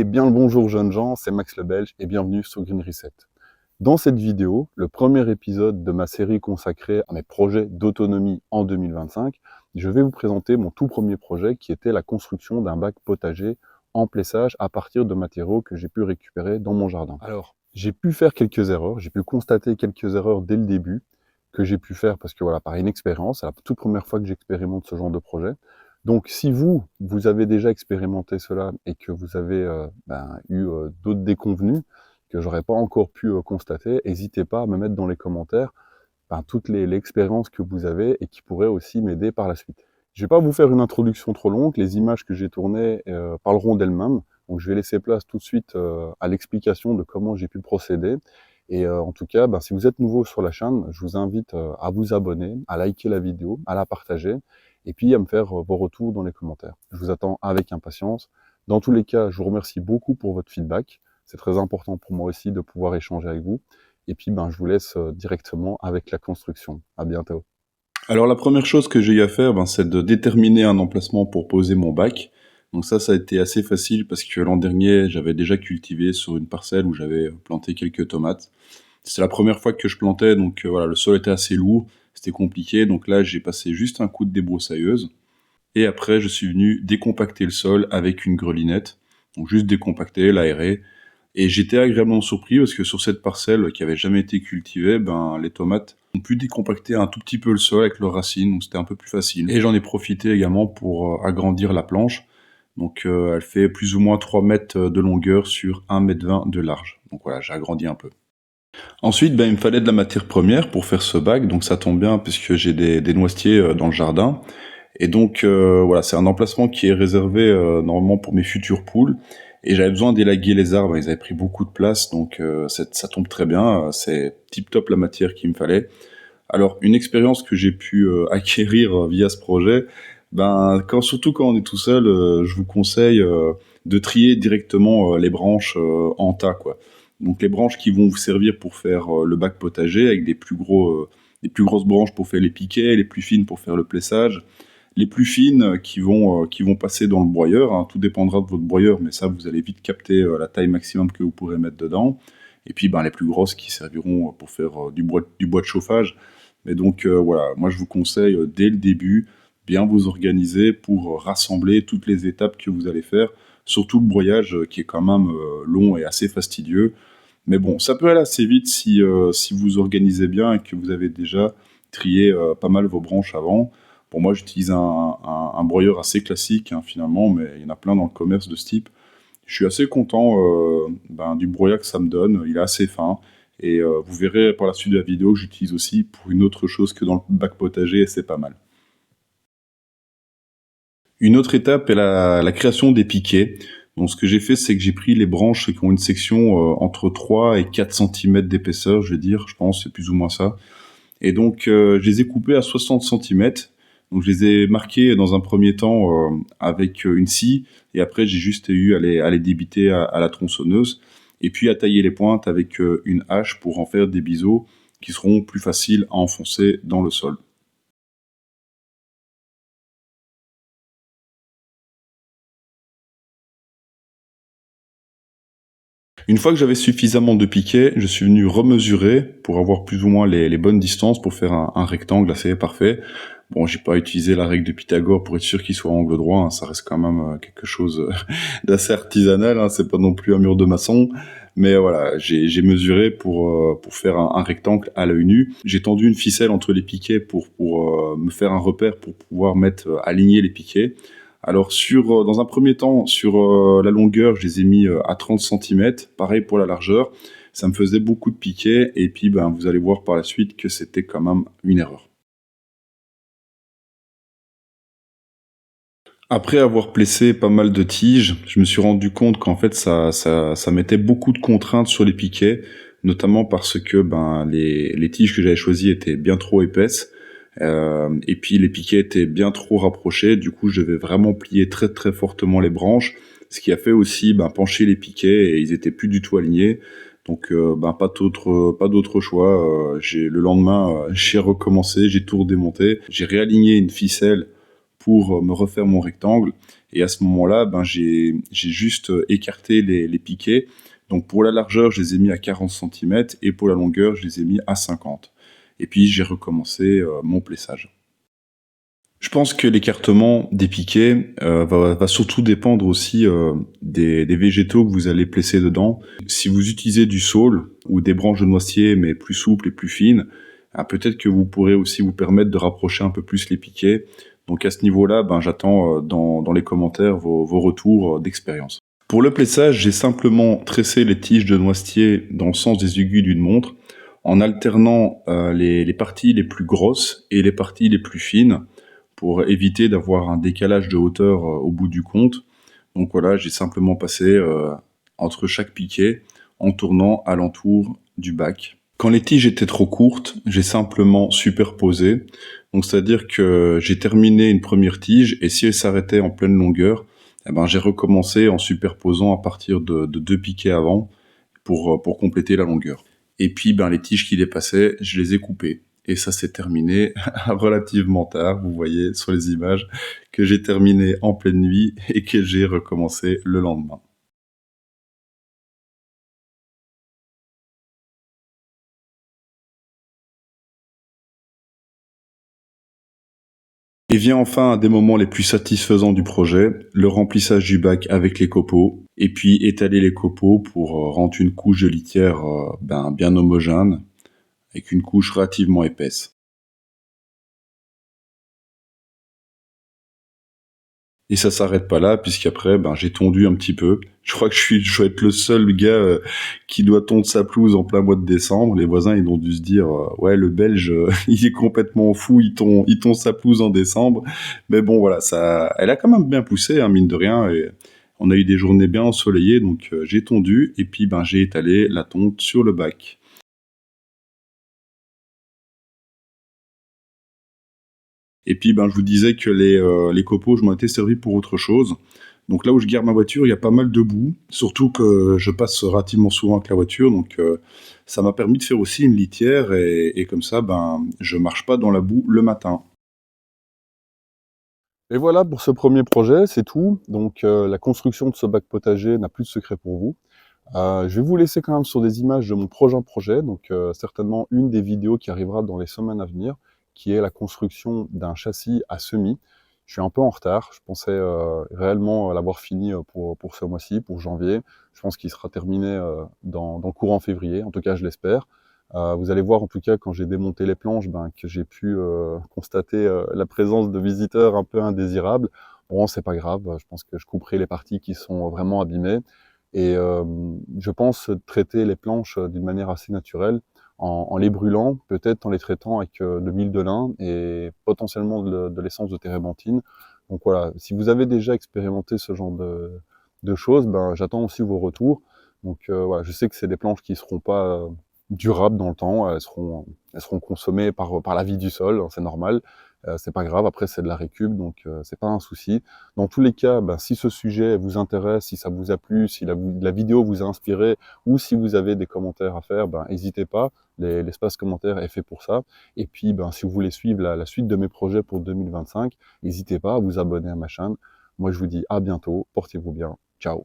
bien le bonjour jeunes gens, c'est Max le Belge et bienvenue sur Green Reset. Dans cette vidéo, le premier épisode de ma série consacrée à mes projets d'autonomie en 2025, je vais vous présenter mon tout premier projet qui était la construction d'un bac potager en plessage à partir de matériaux que j'ai pu récupérer dans mon jardin. Alors, j'ai pu faire quelques erreurs, j'ai pu constater quelques erreurs dès le début que j'ai pu faire parce que voilà, par inexpérience, c'est la toute première fois que j'expérimente ce genre de projet. Donc, si vous avez déjà expérimenté cela et que vous avez eu d'autres déconvenues que j'aurais pas encore pu constater, n'hésitez pas à me mettre dans les commentaires toutes les expériences que vous avez et qui pourraient aussi m'aider par la suite. Je vais pas vous faire une introduction trop longue, les images que j'ai tournées parleront d'elles-mêmes, donc je vais laisser place tout de suite à l'explication de comment j'ai pu procéder. Et en tout cas, si vous êtes nouveau sur la chaîne, je vous invite à vous abonner, à liker la vidéo, à la partager, et puis à me faire vos retours dans les commentaires. Je vous attends avec impatience. Dans tous les cas, je vous remercie beaucoup pour votre feedback. C'est très important pour moi aussi de pouvoir échanger avec vous. Et puis, je vous laisse directement avec la construction. À bientôt. Alors la première chose que j'ai eu à faire, c'est de déterminer un emplacement pour poser mon bac. Donc ça a été assez facile parce que l'an dernier, j'avais déjà cultivé sur une parcelle où j'avais planté quelques tomates. C'est la première fois que je plantais, donc voilà, le sol était assez lourd, c'était compliqué. Donc là, j'ai passé juste un coup de débroussailleuse. Et après, je suis venu décompacter le sol avec une grelinette. Donc juste décompacter, l'aérer. Et j'étais agréablement surpris parce que sur cette parcelle qui avait jamais été cultivée, les tomates ont pu décompacter un tout petit peu le sol avec leurs racines, donc c'était un peu plus facile. Et j'en ai profité également pour agrandir la planche. Donc elle fait plus ou moins 3 mètres de longueur sur 1,20 m de large. Donc voilà, j'ai agrandi un peu. Ensuite, il me fallait de la matière première pour faire ce bac, donc ça tombe bien puisque j'ai des noisetiers dans le jardin. Et donc voilà, c'est un emplacement qui est réservé normalement pour mes futures poules. Et j'avais besoin d'élaguer les arbres, ils avaient pris beaucoup de place, donc ça tombe très bien, c'est tip top la matière qu'il me fallait. Alors une expérience que j'ai pu acquérir via ce projet, surtout quand on est tout seul, je vous conseille de trier directement les branches en tas, quoi. Donc les branches qui vont vous servir pour faire le bac potager avec des plus grosses branches pour faire les piquets, les plus fines pour faire le plessage. Les plus fines qui vont passer dans le broyeur, hein, tout dépendra de votre broyeur, mais ça vous allez vite capter la taille maximum que vous pourrez mettre dedans. Et puis les plus grosses qui serviront pour faire du bois de chauffage. Mais donc voilà, moi je vous conseille dès le début bien vous organiser pour rassembler toutes les étapes que vous allez faire, surtout le broyage qui est quand même long et assez fastidieux. Mais bon, ça peut aller assez vite si vous organisez bien et que vous avez déjà trié pas mal vos branches avant. Pour moi, j'utilise un broyeur assez classique, hein, finalement, mais il y en a plein dans le commerce de ce type. Je suis assez content du broyat que ça me donne. Il est assez fin. Et vous verrez par la suite de la vidéo que j'utilise aussi pour une autre chose que dans le bac potager, et c'est pas mal. Une autre étape est la création des piquets. Donc ce que j'ai fait, c'est que j'ai pris les branches qui ont une section entre 3 et 4 cm d'épaisseur, je pense, c'est plus ou moins ça. Et donc je les ai coupées à 60 cm. Donc je les ai marquées dans un premier temps avec une scie, et après j'ai juste eu à les débiter à la tronçonneuse, et puis à tailler les pointes avec une hache pour en faire des biseaux qui seront plus faciles à enfoncer dans le sol. Une fois que j'avais suffisamment de piquets, je suis venu remesurer pour avoir plus ou moins les bonnes distances pour faire un rectangle assez parfait. Bon, j'ai pas utilisé la règle de Pythagore pour être sûr qu'il soit angle droit, hein, ça reste quand même quelque chose d'assez artisanal, hein, c'est pas non plus un mur de maçon. Mais voilà, j'ai mesuré pour faire un rectangle à l'œil nu. J'ai tendu une ficelle entre les piquets pour me faire un repère pour pouvoir aligner les piquets. Alors dans un premier temps, sur la longueur, je les ai mis à 30 cm, pareil pour la largeur. Ça me faisait beaucoup de piquets, et puis vous allez voir par la suite que c'était quand même une erreur. Après avoir plessé pas mal de tiges, je me suis rendu compte qu'en fait ça mettait beaucoup de contraintes sur les piquets, notamment parce que les tiges que j'avais choisies étaient bien trop épaisses, et puis les piquets étaient bien trop rapprochés. Du coup, je devais vraiment plier très très fortement les branches, ce qui a fait aussi pencher les piquets, et ils étaient plus du tout alignés. Donc pas d'autre choix. Le lendemain, j'ai recommencé, j'ai tout redémonté, j'ai réaligné une ficelle pour me refaire mon rectangle. Et à ce moment-là, ben, j'ai juste écarté les piquets. Donc pour la largeur, je les ai mis à 40 cm et pour la longueur, je les ai mis à 50. Et puis j'ai recommencé mon plissage. Je pense que l'écartement des piquets va surtout dépendre aussi des végétaux que vous allez placer dedans. Si vous utilisez du saule ou des branches de noisetier mais plus souples et plus fines, peut-être que vous pourrez aussi vous permettre de rapprocher un peu plus les piquets. Donc à ce niveau-là, ben, j'attends dans les commentaires vos retours d'expérience. Pour le plissage, j'ai simplement tressé les tiges de noisetier dans le sens des aiguilles d'une montre en alternant les parties les plus grosses et les parties les plus fines pour éviter d'avoir un décalage de hauteur au bout du compte. Donc voilà, j'ai simplement passé entre chaque piquet en tournant alentour du bac. Quand les tiges étaient trop courtes, j'ai simplement superposé. Donc c'est-à-dire que j'ai terminé une première tige et si elle s'arrêtait en pleine longueur, eh ben, j'ai recommencé en superposant à partir de 2 piquets avant pour compléter la longueur. Et puis ben, les tiges qui dépassaient, je les ai coupées. Et ça s'est terminé relativement tard. Vous voyez sur les images que j'ai terminé en pleine nuit et que j'ai recommencé le lendemain. Et vient enfin un des moments les plus satisfaisants du projet, le remplissage du bac avec les copeaux, et puis étaler les copeaux pour rendre une couche de litière bien homogène, avec une couche relativement épaisse. Et ça s'arrête pas là, puisqu'après, ben, j'ai tondu un petit peu. Je crois que je dois être le seul gars qui doit tondre sa pelouse en plein mois de décembre. Les voisins, ils ont dû se dire, ouais, le Belge, il est complètement fou, il tond sa pelouse en décembre. Mais bon, voilà, ça, elle a quand même bien poussé, hein, mine de rien. Et on a eu des journées bien ensoleillées, donc j'ai tondu et puis ben j'ai étalé la tonte sur le bac. Et puis, ben, je vous disais que les copeaux, je m'en étais servi pour autre chose. Donc là où je garde ma voiture, il y a pas mal de boue, surtout que je passe relativement souvent avec la voiture, donc ça m'a permis de faire aussi une litière et comme ça, ben, je marche pas dans la boue le matin. Et voilà pour ce premier projet, c'est tout. Donc la construction de ce bac potager n'a plus de secret pour vous. Je vais vous laisser quand même sur des images de mon prochain projet, donc certainement une des vidéos qui arrivera dans les semaines à venir, qui est la construction d'un châssis à semis. Je suis un peu en retard, je pensais réellement l'avoir fini pour ce mois-ci, pour janvier. Je pense qu'il sera terminé dans le courant février, en tout cas je l'espère. Vous allez voir en tout cas quand j'ai démonté les planches ben, que j'ai pu constater la présence de visiteurs un peu indésirables. Bon, c'est pas grave, je pense que je couperai les parties qui sont vraiment abîmées. Et je pense traiter les planches d'une manière assez naturelle, en les brûlant, peut-être en les traitant avec de l'huile de lin et potentiellement de l'essence de térébenthine. Donc voilà, si vous avez déjà expérimenté ce genre de choses, ben, j'attends aussi vos retours. Donc voilà, je sais que c'est des planches qui seront pas durables dans le temps, elles seront consommées par la vie du sol, hein, c'est normal. C'est pas grave, après c'est de la récup, donc c'est pas un souci. Dans tous les cas, ben, si ce sujet vous intéresse, si ça vous a plu, si la vidéo vous a inspiré, ou si vous avez des commentaires à faire, ben, n'hésitez pas, l'espace commentaire est fait pour ça. Et puis, ben, si vous voulez suivre la suite de mes projets pour 2025, n'hésitez pas à vous abonner à ma chaîne. Moi, je vous dis à bientôt, portez-vous bien, ciao.